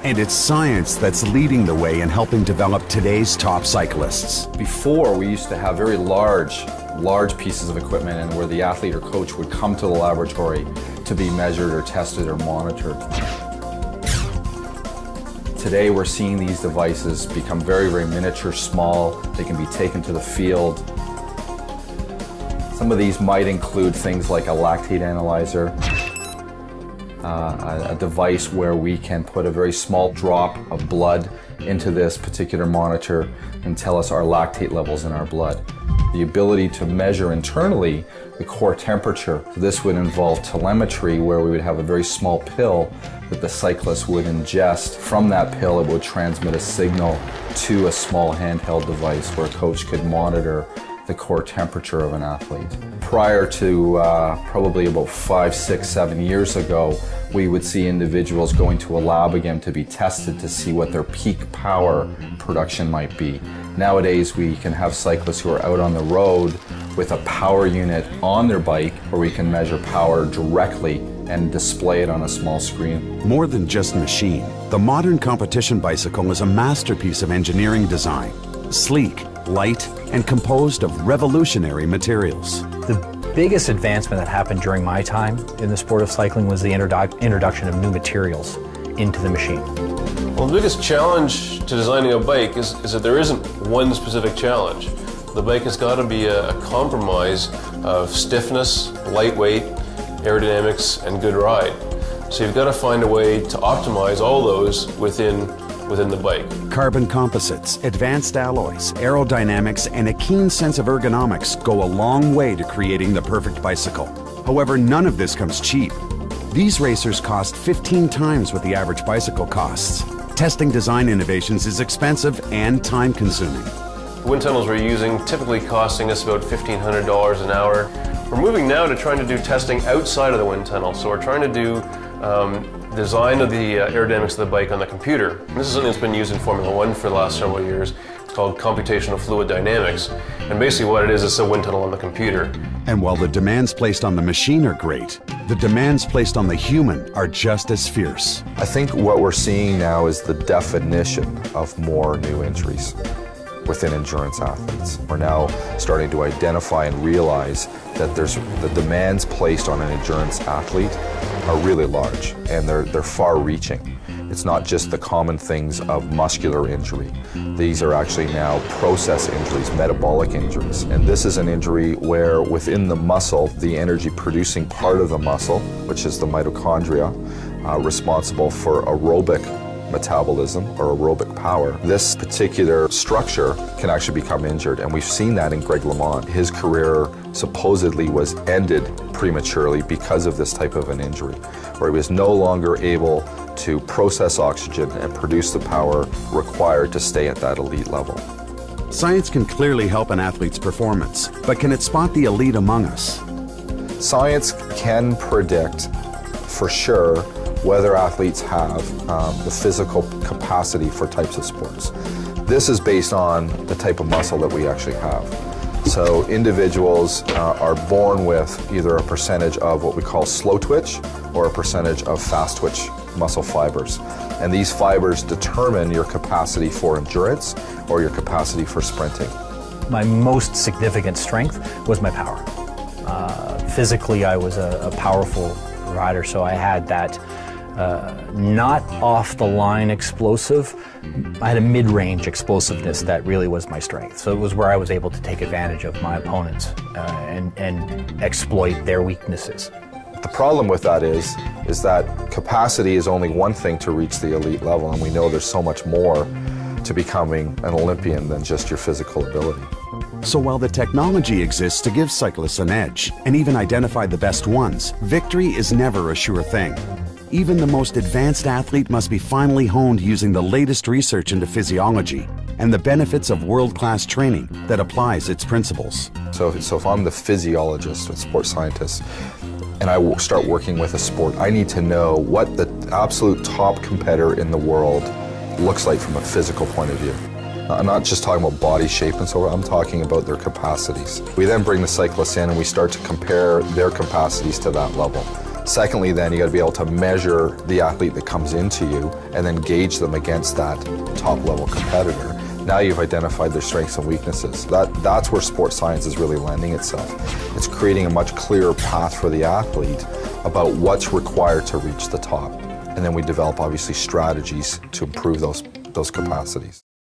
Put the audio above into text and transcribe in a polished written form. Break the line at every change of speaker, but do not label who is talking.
And it's science that's leading the way in helping develop today's top cyclists.
Before, we used to have very large pieces of equipment and where the athlete or coach would come to the laboratory to be measured or tested or monitored. Today we're seeing these devices become very, very miniature, small. They can be taken to the field. Some of these might include things like a lactate analyzer, a device where we can put a very small drop of blood into this particular monitor and tell us our lactate levels in our blood. The ability to measure internally the core temperature. So this would involve telemetry, where we would have a very small pill that the cyclist would ingest. From that pill, it would transmit a signal to a small handheld device where a coach could monitor the core temperature of an athlete. Prior to probably about 5, 6, 7 years ago, we would see individuals going to a lab again to be tested to see what their peak power production might be. Nowadays, we can have cyclists who are out on the road with a power unit on their bike where we can measure power directly and display it on a small screen.
More than just a machine, the modern competition bicycle is a masterpiece of engineering design. Sleek, light, and composed of revolutionary materials.
The biggest advancement that happened during my time in the sport of cycling was the introduction of new materials into the machine.
Well, the biggest challenge to designing a bike is that there isn't one specific challenge. The bike has got to be a compromise of stiffness, lightweight, aerodynamics, and good ride. So you've got to find a way to optimize all those within the bike.
Carbon composites, advanced alloys, aerodynamics, and a keen sense of ergonomics go a long way to creating the perfect bicycle. However, none of this comes cheap. These racers cost 15 times what the average bicycle costs. Testing design innovations is expensive and time-consuming.
The wind tunnels we're using typically costing us about $1,500 an hour. We're moving now to trying to do testing outside of the wind tunnel. So we're trying to do design of the aerodynamics of the bike on the computer. And this is something that's been used in Formula One for the last several years. It's called computational fluid dynamics. And basically what it is a wind tunnel on the computer.
And while the demands placed on the machine are great, the demands placed on the human are just as fierce.
I think what we're seeing now is the definition of more new injuries within endurance athletes. We're now starting to identify and realize that the demands placed on an endurance athlete are really large, and they're far-reaching. It's not just the common things of muscular injury. These are actually now process injuries, metabolic injuries. And this is an injury where within the muscle, the energy-producing part of the muscle, which is the mitochondria, responsible for aerobic metabolism or aerobic power, this particular structure can actually become injured, and we've seen that in Greg LeMond. His career supposedly was ended prematurely because of this type of an injury, where he was no longer able to process oxygen and produce the power required to stay at that elite level.
Science can clearly help an athlete's performance, but can it spot the elite among us?
Science can predict for sure whether athletes have the physical capacity for types of sports. This is based on the type of muscle that we actually have. So individuals are born with either a percentage of what we call slow twitch or a percentage of fast twitch muscle fibers. And these fibers determine your capacity for endurance or your capacity for sprinting.
My most significant strength was my power. Physically, I was a powerful rider, so I had that not off-the-line explosive. I had a mid-range explosiveness that really was my strength. So it was where I was able to take advantage of my opponents and exploit their weaknesses.
The problem with that is that capacity is only one thing to reach the elite level, and we know there's so much more to becoming an Olympian than just your physical ability.
So while the technology exists to give cyclists an edge and even identify the best ones, victory is never a sure thing. Even the most advanced athlete must be finely honed using the latest research into physiology and the benefits of world-class training that applies its principles.
So if I'm the physiologist or sports scientist and I start working with a sport, I need to know what the absolute top competitor in the world looks like from a physical point of view. I'm not just talking about body shape and so on, I'm talking about their capacities. We then bring the cyclists in and we start to compare their capacities to that level. Secondly, then you got to be able to measure the athlete that comes into you and then gauge them against that top level competitor. Now you've identified their strengths and weaknesses. That's where sports science is really lending itself. It's creating a much clearer path for the athlete about what's required to reach the top. And then we develop obviously strategies to improve those capacities.